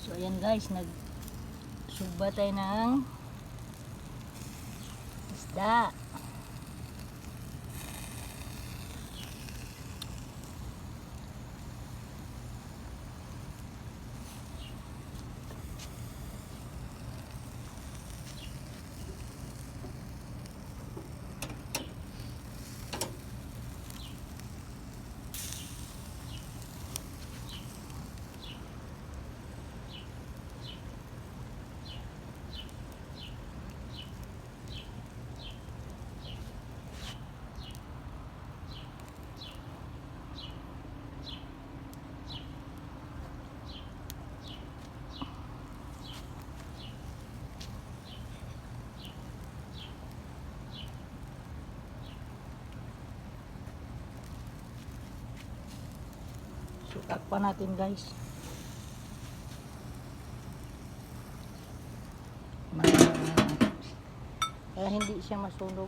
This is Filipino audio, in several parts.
So ayan guys, nagsugba tayo ng isda. So takpan natin guys. Kaya hindi siya masunog.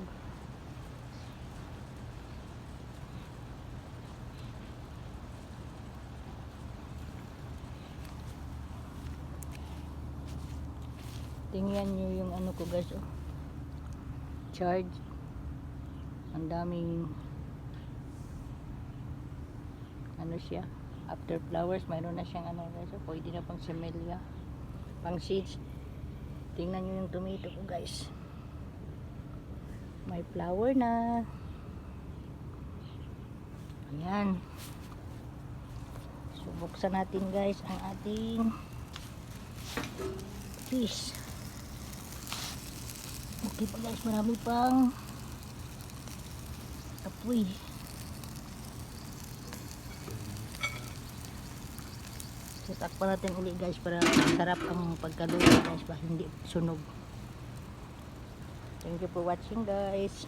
Tingnan nyo yung ano ko guys, oh. Charge. Ang daming ano siya. After flowers, mayroon na siyang ano guys, oh. Pwede na pang semelia, pang seeds. Tingnan nyo yung tomato ko guys. May flower na. Ayan. So buksan natin guys ang ating fish. Okay pa guys, marami pang apoy. So takpan natin ulit guys para sarap ang pagkaluto guys, ba hindi sunog. Thank you for watching guys.